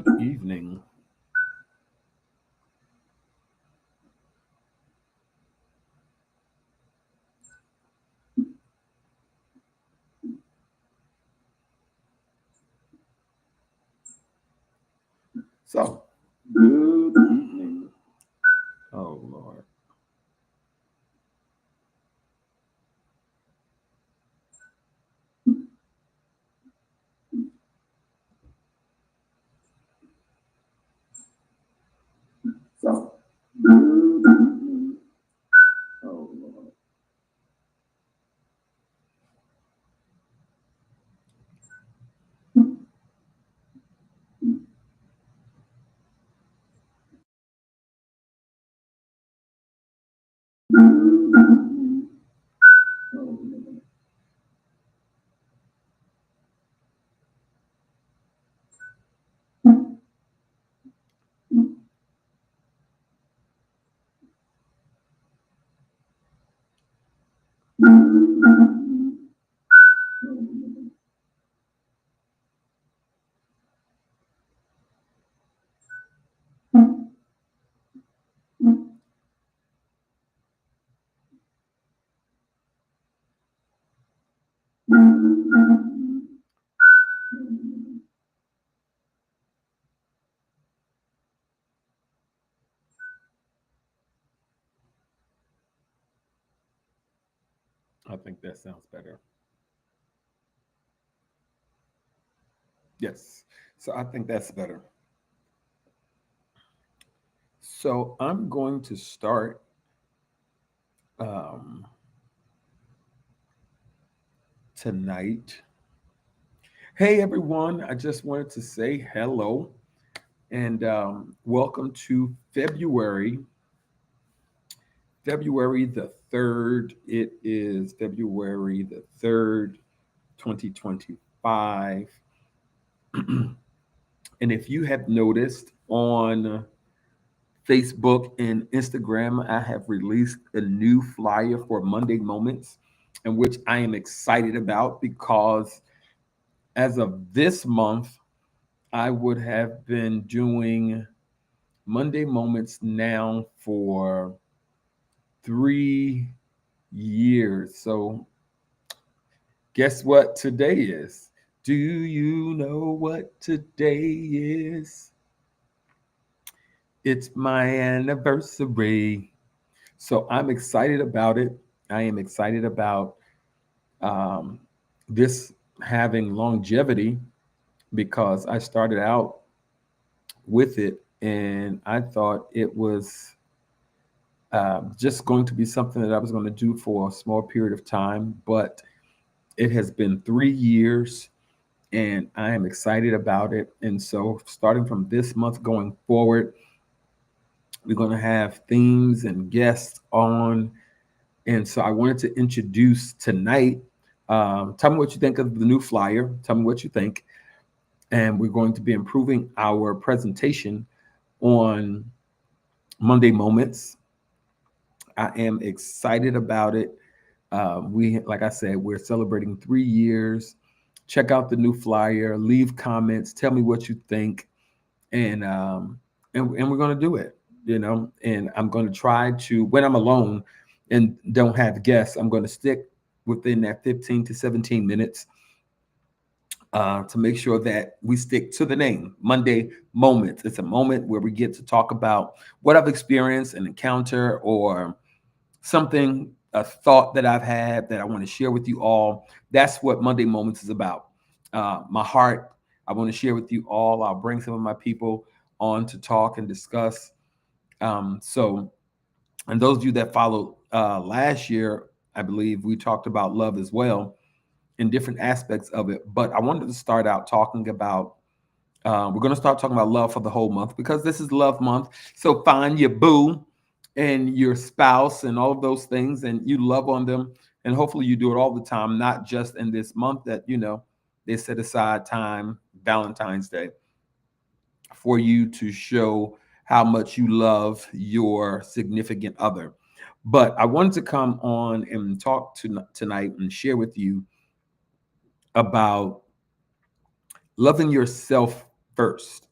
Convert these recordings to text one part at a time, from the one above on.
Good evening. So, good evening. Oh, Lord. So, good evening. Oh, Lord. Good evening. Oh, Lord. I think that sounds better. Yes. So, I think that's better. So, I'm going to start um, tonight. Hey, everyone. I just wanted to say hello and welcome to February the 3rd. It is February the 3rd, 2025. And if you have noticed on Facebook and Instagram, I have released a new flyer for Monday Moments, in which I am excited about because as of this month, I would have been doing Monday Moments now for 3 years. So guess what today is? Do you know what today is? It's my anniversary. So I'm excited about it. I am excited about um, this having longevity because I started out with it and I thought it was just going to be something that I was going to do for a small period of time. But it has been 3 years and I am excited about it. And so, starting from this month going forward, we're going to have themes and guests on. And so, I wanted to introduce tonight. Tell me what you think of the new flyer. Tell me what you think. And we're going to be improving our presentation on Monday Moments. I am excited about it. Like I said, we're celebrating 3 years. Check out the new flyer. Leave comments. Tell me what you think, and we're gonna do it. And I'm gonna try to when I'm alone and don't have guests. I'm gonna stick within that 15 to 17 minutes to make sure that we stick to the name Monday Moments. It's a moment where we get to talk about what I've experienced, an encounter, or something, a thought that I've had that I want to share with you all. That's what Monday Moments is about. My heart, I want to share with you all. I'll bring some of my people on to talk and discuss. And those of you that followed last year, I believe we talked about love as well in different aspects of it. But I wanted to start out talking about we're going to start talking about love for the whole month because this is Love Month. So find your boo and your spouse and all of those things, and you love on them. And hopefully, you do it all the time, not just in this month that they set aside time, Valentine's Day, for you to show how much you love your significant other. But I wanted to come on and talk tonight and share with you about loving yourself first.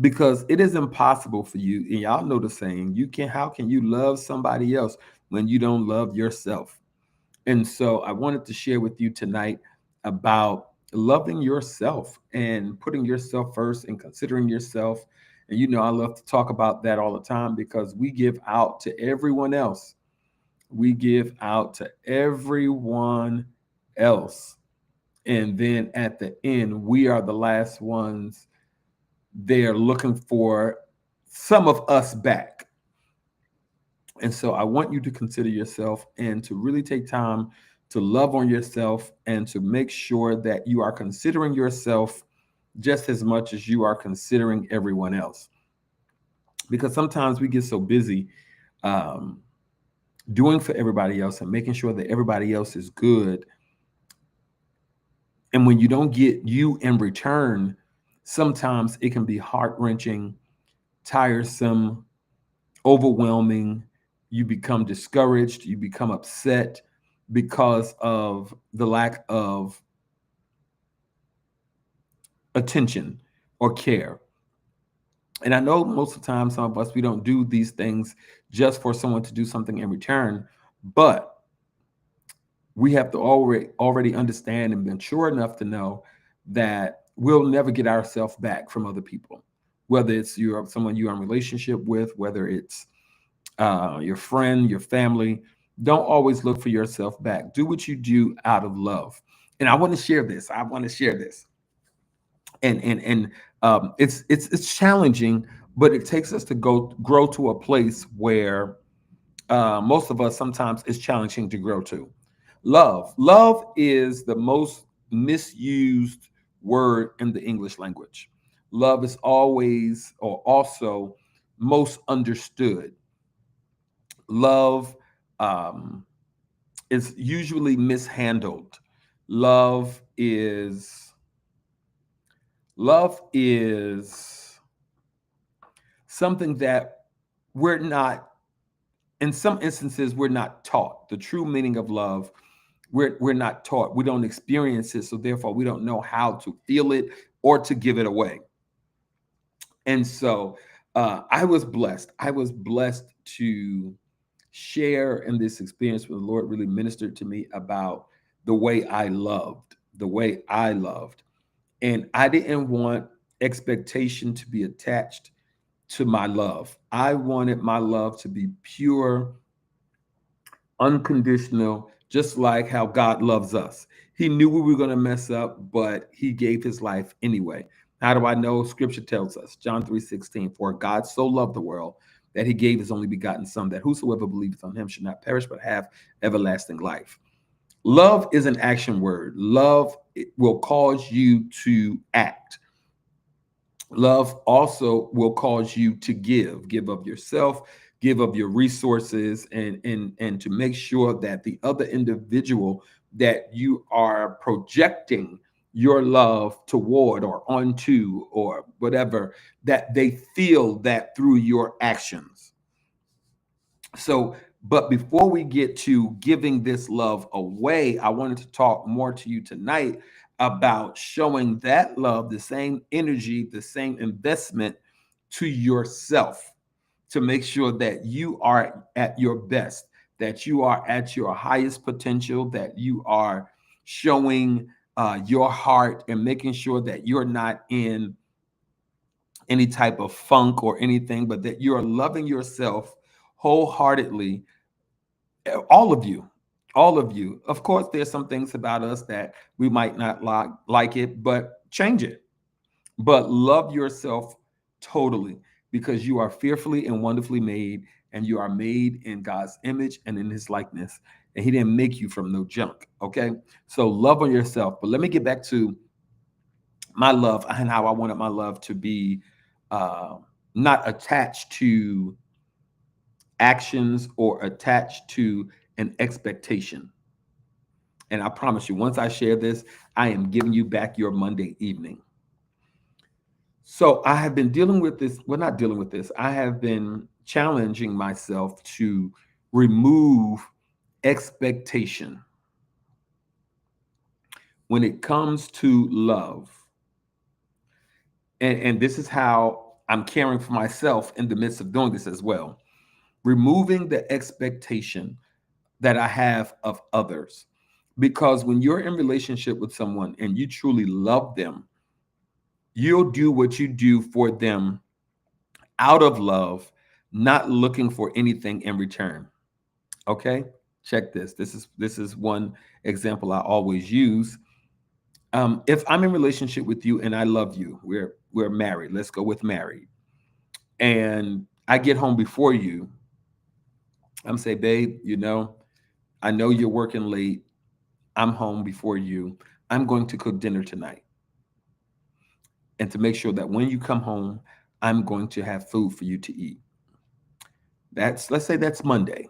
because it is impossible for you. And y'all know the saying, how can you love somebody else when you don't love yourself? And so I wanted to share with you tonight about loving yourself and putting yourself first and considering yourself. And I love to talk about that all the time because we give out to everyone else. We give out to everyone else. And then at the end, we are the last ones there looking for some of us back. And so I want you to consider yourself and to really take time to love on yourself and to make sure that you are considering yourself just as much as you are considering everyone else. Because sometimes we get so busy um, doing for everybody else and making sure that everybody else is good. And when you don't get you in return, sometimes it can be heart wrenching, tiresome, overwhelming. You become discouraged, you become upset because of the lack of attention or care. And I know most of the time, some of us, we don't do these things just for someone to do something in return, but we have to already understand and be mature enough to know that we'll never get ourselves back from other people, whether it's someone you're in relationship with, whether it's your friend, your family. Don't always look for yourself back. Do what you do out of love. And I want to share this. And it's challenging, but it takes us to grow to a place where most of us sometimes it's challenging to grow to. Love is the most misused word in the English language. Love is always or also most understood. Love um, is usually mishandled. Love is love is something that we're not, in some instances, we're not taught the true meaning of love. We're not taught. We don't experience it, so therefore we don't know how to feel it or to give it away. And so I was blessed. I was blessed to share in this experience where the Lord really ministered to me about the way I loved, the way I loved. And I didn't want expectation to be attached to my love. I wanted my love to be pure, unconditional, just like how God loves us. He knew we were going to mess up, but he gave his life anyway. How do I know? Scripture tells us, John 3:16, for God so loved the world that he gave his only begotten son, that whosoever believeth on him should not perish, but have everlasting life. Love is an action word. Love will cause you to act. Love also will cause you to give of yourself, give of your resources, and to make sure that the other individual that you are projecting your love toward or onto or whatever, that they feel that through your actions. So, but before we get to giving this love away, I wanted to talk more to you tonight about showing that love, the same energy, the same investment to yourself to make sure that you are at your best, that you are at your highest potential, that you are showing your heart and making sure that you're not in any type of funk or anything, but that you are loving yourself wholeheartedly. All of you, all of you. Of course, there's some things about us that we might not like it, but change it. But love yourself totally, because you are fearfully and wonderfully made, and you are made in God's image and in his likeness. And he didn't make you from no junk. Okay. So love on yourself. But let me get back to my love and how I wanted my love to be uh, not attached to actions or attached to an expectation. And I promise you, once I share this, I am giving you back your Monday evening. So I have been dealing with this. Well, not dealing with this. I have been challenging myself to remove expectation when it comes to love. And this is how I'm caring for myself in the midst of doing this as well. Removing the expectation that I have of others. Because when you're in relationship with someone and you truly love them, you'll do what you do for them out of love, not looking for anything in return. Okay? Check this. This is one example I always use. If I'm in relationship with you and I love you, we're married. Let's go with married. And I get home before you. I'm say, babe, I know you're working late. I'm home before you. I'm going to cook dinner tonight. And to make sure that when you come home, I'm going to have food for you to eat. Let's say that's Monday.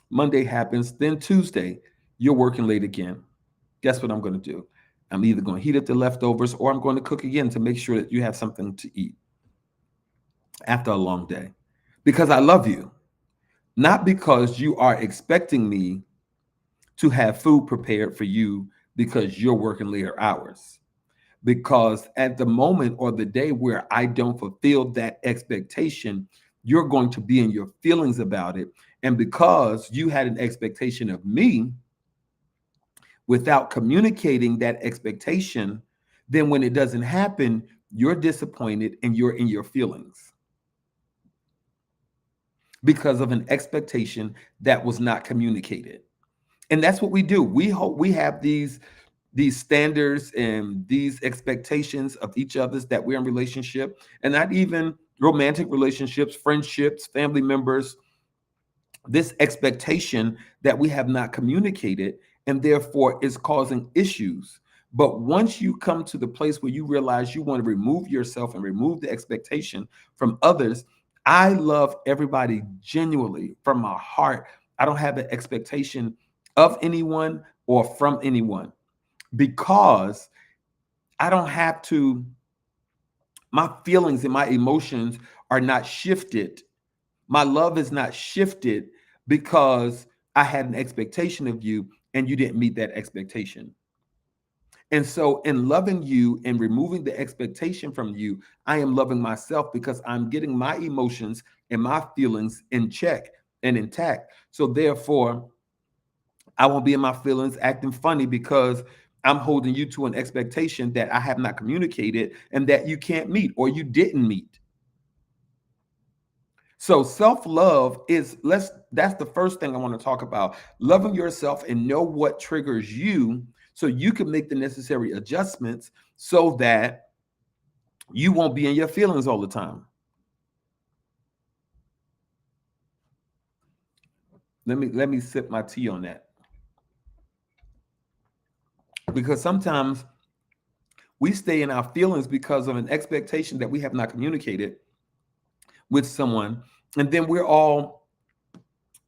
Monday happens, then Tuesday, you're working late again. Guess what I'm going to do? I'm either going to heat up the leftovers or I'm going to cook again to make sure that you have something to eat after a long day. Because I love you, not because you are expecting me to have food prepared for you because you're working later hours. Because at the moment or the day where I don't fulfill that expectation, you're going to be in your feelings about it. And because you had an expectation of me without communicating that expectation, then when it doesn't happen, you're disappointed and you're in your feelings because of an expectation that was not communicated. And that's what we do. We have these standards and these expectations of each other's that we're in relationship, and not even romantic relationships, friendships, family members, this expectation that we have not communicated, and therefore is causing issues. But once you come to the place where you realize you want to remove yourself and remove the expectation from others, I love everybody genuinely from my heart. I don't have an expectation of anyone or from anyone because I don't have to, my feelings and my emotions are not shifted. My love is not shifted because I had an expectation of you and you didn't meet that expectation. And so, in loving you and removing the expectation from you, I am loving myself because I'm getting my emotions and my feelings in check and intact. So, therefore, I won't be in my feelings acting funny because I'm holding you to an expectation that I have not communicated and that you can't meet or you didn't meet. So self-love is that's the first thing I want to talk about. Loving yourself and know what triggers you so you can make the necessary adjustments so that you won't be in your feelings all the time. Let me sip my tea on that. Because sometimes we stay in our feelings because of an expectation that we have not communicated with someone, and then we're all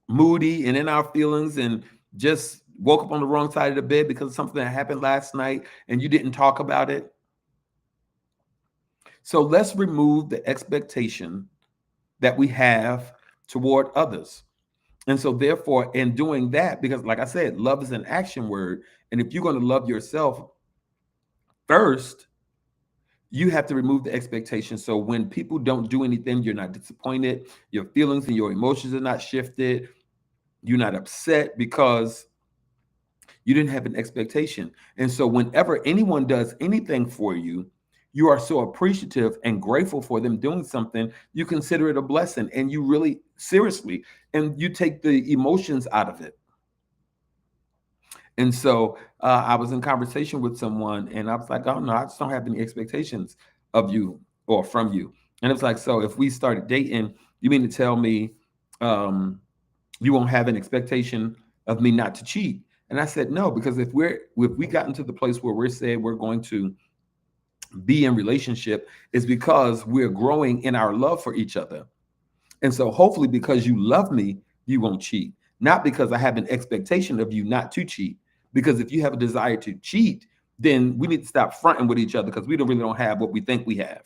moody and in our feelings and just woke up on the wrong side of the bed because of something that happened last night and you didn't talk about it. So let's remove the expectation that we have toward others. And so therefore, in doing that, because like I said, love is an action word. And if you're going to love yourself first, you have to remove the expectation. So when people don't do anything, you're not disappointed, your feelings and your emotions are not shifted, you're not upset because you didn't have an expectation. And so whenever anyone does anything for you, you are so appreciative and grateful for them doing something, you consider it a blessing and you really seriously, and you take the emotions out of it. And so I was in conversation with someone and I was like, oh no, I just don't have any expectations of you or from you. And it's like, so if we started dating, you mean to tell me you won't have an expectation of me not to cheat? And I said, no, because if we gotten to the place where we're saying we're going to be in relationship, is because we're growing in our love for each other. And so hopefully because you love me, you won't cheat. Not because I have an expectation of you not to cheat. Because if you have a desire to cheat, then we need to stop fronting with each other because we don't have what we think we have.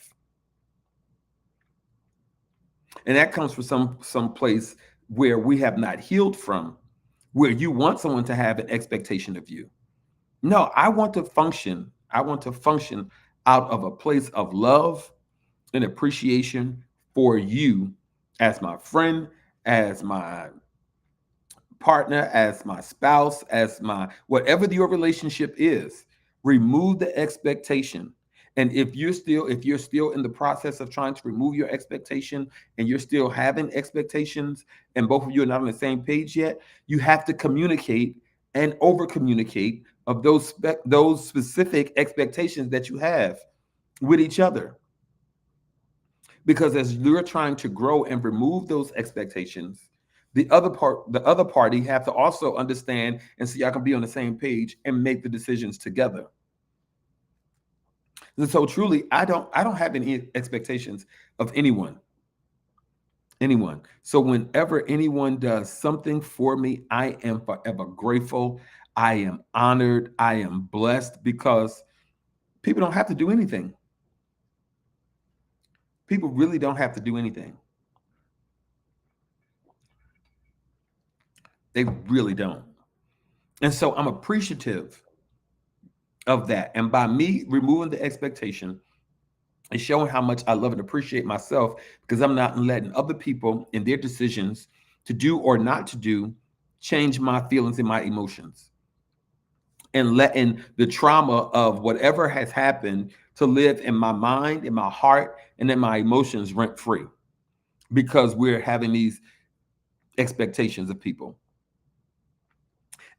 And that comes from some place where we have not healed from, where you want someone to have an expectation of you. No, I want to function. I want to function out of a place of love, and appreciation for you as my friend, as my partner, as my spouse, as my whatever your relationship is. Remove the expectation. And if you're still in the process of trying to remove your expectation and you're still having expectations and both of you are not on the same page yet, you have to communicate and over communicate of those specific expectations that you have with each other. Because as you're trying to grow and remove those expectations, the other party have to also understand and so y'all can be on the same page and make the decisions together. And so truly, I don't have any expectations of anyone. So whenever anyone does something for me, I am forever grateful. I am honored. I am blessed because people don't have to do anything. People really don't have to do anything. They really don't. And so I'm appreciative of that. And by me removing the expectation and showing how much I love and appreciate myself, because I'm not letting other people and their decisions to do or not to do change my feelings and my emotions, and letting the trauma of whatever has happened to live in my mind, in my heart, and in my emotions rent free because we're having these expectations of people.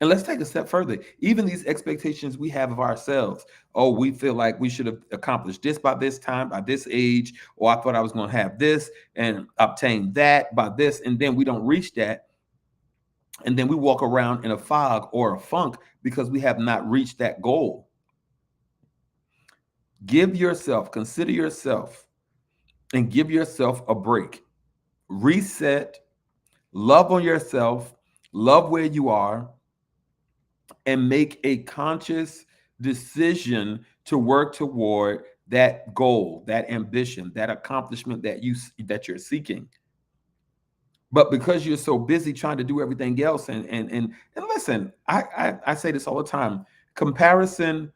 And let's take a step further. Even these expectations we have of ourselves. Oh, we feel like we should have accomplished this by this time, by this age, or I thought I was going to have this and obtain that by this. And then we don't reach that. And then we walk around in a fog or a funk because we have not reached that goal. Consider yourself, and give yourself a break. Reset, love on yourself, love where you are, and make a conscious decision to work toward that goal, that ambition, that accomplishment that you're seeking. But because you're so busy trying to do everything else, and listen, I say this all the time: comparison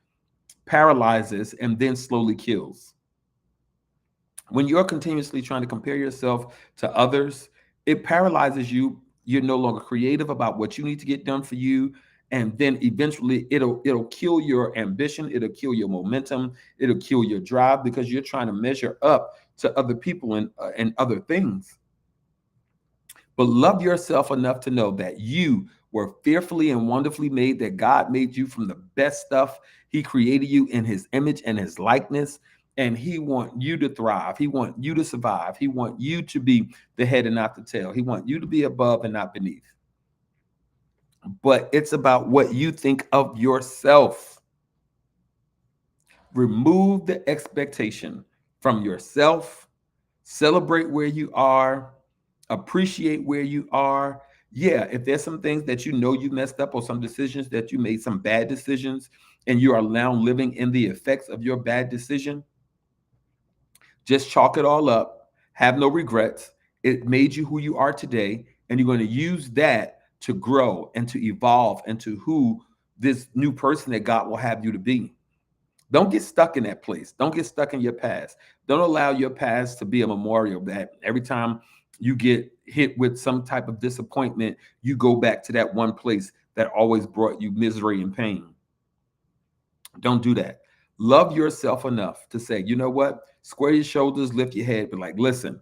paralyzes and then slowly kills. When you're continuously trying to compare yourself to others, it paralyzes you. You're no longer creative about what you need to get done for you. And then eventually it'll kill your ambition, it'll kill your momentum, it'll kill your drive because you're trying to measure up to other people and other things. But love yourself enough to know that you were fearfully and wonderfully made, that God made you from the best stuff. He created you in his image and his likeness, and he wants you to thrive. He wants you to survive. He wants you to be the head and not the tail. He wants you to be above and not beneath. But it's about what you think of yourself. Remove the expectation from yourself. Celebrate where you are, appreciate where you are. Yeah, if there's some things that you know you messed up or some decisions that you made, some bad decisions, and you are now living in the effects of your bad decision, just chalk it all up. Have no regrets. It made you who you are today, and you're going to use that to grow and to evolve into who this new person that God will have you to be. Don't get stuck in that place. Don't get stuck in your past. Don't allow your past to be a memorial that every time you get hit with some type of disappointment, you go back to that one place that always brought you misery and pain. Don't do that. Love yourself enough to say, you know what? Square your shoulders, lift your head, but like, listen,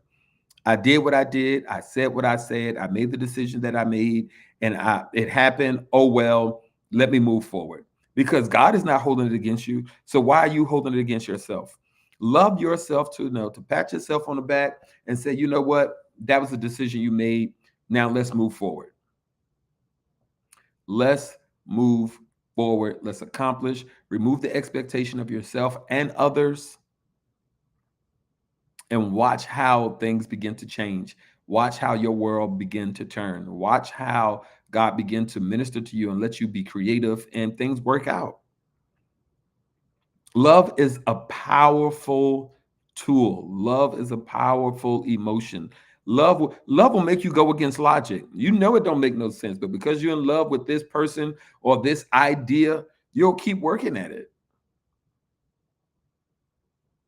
I did what I did. I said what I said. I made the decision that I made, and it happened. Oh well, let me move forward. Because God is not holding it against you. So why are you holding it against yourself? Love yourself to know, to pat yourself on the back and say, you know what? That was a decision you made. Now let's move forward. Let's move forward. Let's accomplish. Remove the expectation of yourself and others, and watch how things begin to change. Watch how your world begin to turn. Watch how God begin to minister to you and let you be creative and things work out. Love is a powerful tool. Love is a powerful emotion. Love will make you go against logic. You know it don't make no sense, but because you're in love with this person or this idea, you'll keep working at it.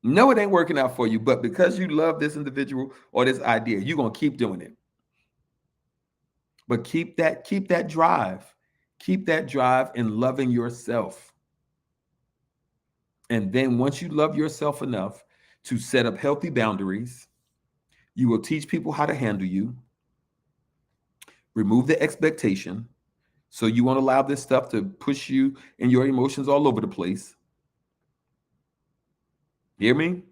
No, it ain't working out for you, but because you love this individual or this idea, you're gonna keep doing it. But keep that drive. Keep that drive in loving yourself. And then once you love yourself enough to set up healthy boundaries, you will teach people how to handle you, remove the expectation. So you won't allow this stuff to push you and your emotions all over the place. Hear me?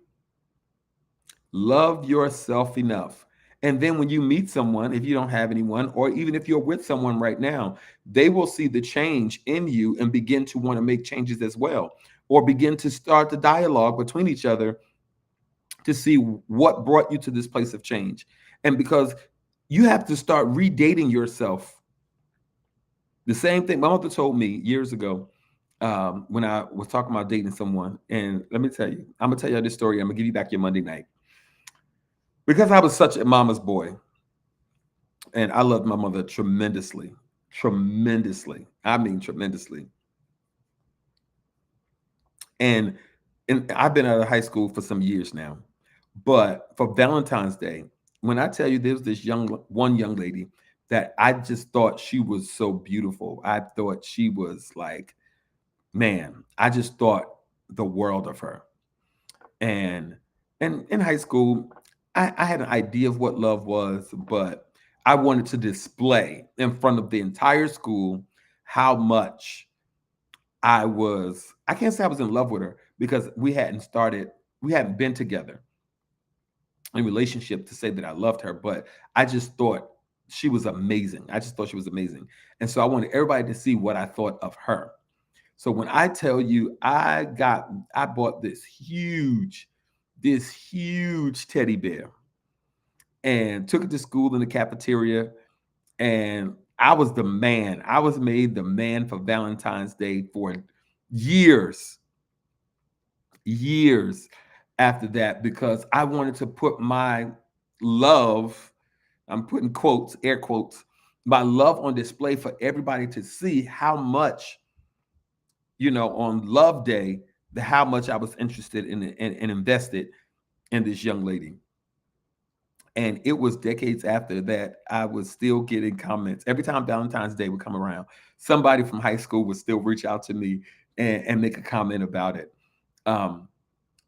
Love yourself enough. And then when you meet someone, if you don't have anyone, or even if you're with someone right now, they will see the change in you and begin to want to make changes as well, or begin to start the dialogue between each other to see what brought you to this place of change. And because you have to start redating yourself. The same thing my mother told me years ago when I was talking about dating someone. And let me tell you, I'm going to tell you this story. I'm going to give you back your Monday night. Because I was such a mama's boy, and I loved my mother tremendously, tremendously. I mean, tremendously. And I've been out of high school for some years now, but for Valentine's Day, when I tell you there's this one young lady that I just thought she was so beautiful. I thought she was like, man, I just thought the world of her. And in high school, I had an idea of what love was, but I wanted to display in front of the entire school how much I can't say I was in love with her because we hadn't been together in relationship to say that I loved her, but I just thought she was amazing. I just thought she was amazing. And so I wanted everybody to see what I thought of her. So when I tell you I bought this huge teddy bear and took it to school in the cafeteria, and I was the man. I was made the man for Valentine's Day for years, years after that, because I wanted to put my love, I'm putting quotes, air quotes, my love on display for everybody to see how much, on Love Day, how much I was interested in and invested in this young lady. And it was decades after that, I was still getting comments. Every time Valentine's Day would come around, somebody from high school would still reach out to me and make a comment about it. Um,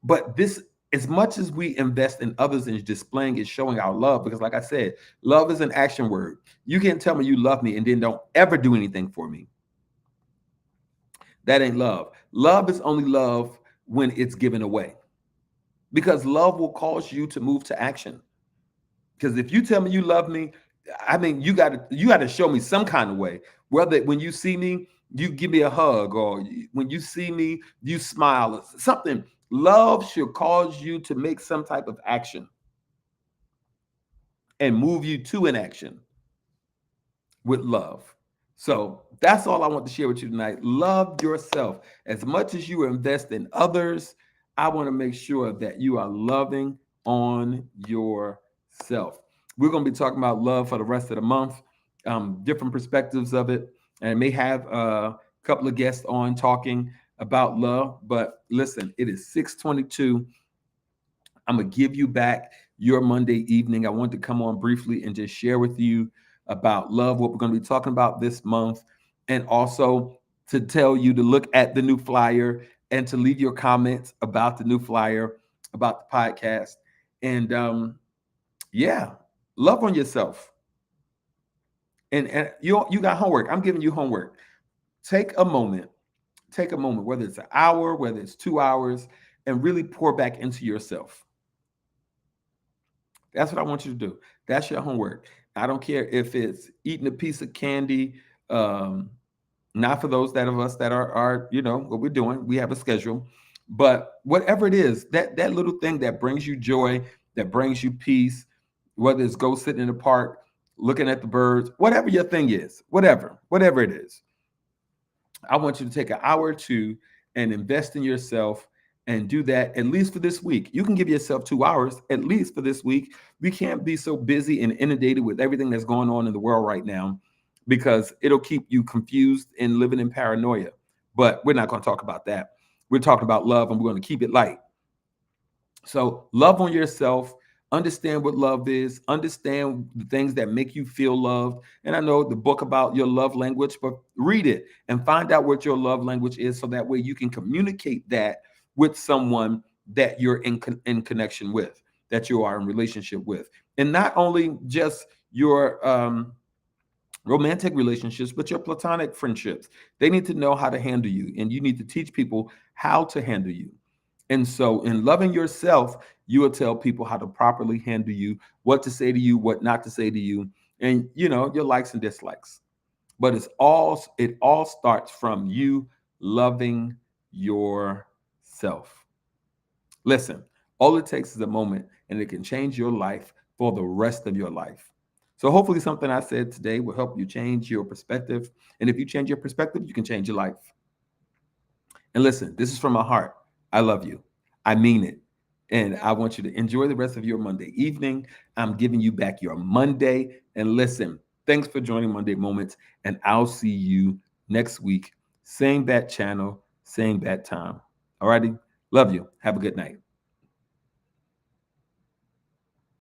but this, as much as we invest in others and displaying and showing our love, because like I said, love is an action word. You can't tell me you love me and then don't ever do anything for me. That ain't love. Love is only love when it's given away, because love will cause you to move to action. Because if you tell me you love me, I mean, you got to show me some kind of way. Whether when you see me, you give me a hug, or when you see me, you smile, or something. Love should cause you to make some type of action and move you to an action with love. So that's all I want to share with you tonight. Love yourself. As much as you invest in others, I want to make sure that you are loving on yourself. We're going to be talking about love for the rest of the month, different perspectives of it, and may have a couple of guests on talking about love. But listen, it is 6:22. I'm going to give you back your Monday evening. I want to come on briefly and just share with you about love, what we're going to be talking about this month, and also to tell you to look at the new flyer and to leave your comments about the new flyer, about the podcast. And yeah, love on yourself. And you got homework. I'm giving you homework. Take a moment, whether it's an hour, whether it's 2 hours, and really pour back into yourself. That's what I want you to do. That's your homework. I don't care if it's eating a piece of candy. Not for those that of us that are what we're doing. We have a schedule, but whatever it is, that little thing that brings you joy, that brings you peace, whether it's go sitting in the park, looking at the birds, whatever your thing is, whatever it is, I want you to take an hour or two and invest in yourself and do that at least for this week. You can give yourself 2 hours at least for this week. We can't be so busy and inundated with everything that's going on in the world right now, because it'll keep you confused and living in paranoia. But we're not going to talk about that. We're talking about love, and we're going to keep it light. So love on yourself, understand what love is, understand the things that make you feel loved. And I know the book about your love language, but read it and find out what your love language is so that way you can communicate that with someone that you're in connection with, that you are in relationship with. And not only just your romantic relationships, but your platonic friendships. They need to know how to handle you, and you need to teach people how to handle you. And so, in loving yourself, you will tell people how to properly handle you, what to say to you, what not to say to you, and your likes and dislikes. But it all starts from you loving yourself. Listen, all it takes is a moment, and it can change your life for the rest of your life. So hopefully, something I said today will help you change your perspective. And if you change your perspective, you can change your life. And listen, this is from my heart. I love you. I mean it. And I want you to enjoy the rest of your Monday evening. I'm giving you back your Monday. And listen, thanks for joining Monday Moments. And I'll see you next week. Same bat channel, same bat time. All righty. Love you. Have a good night.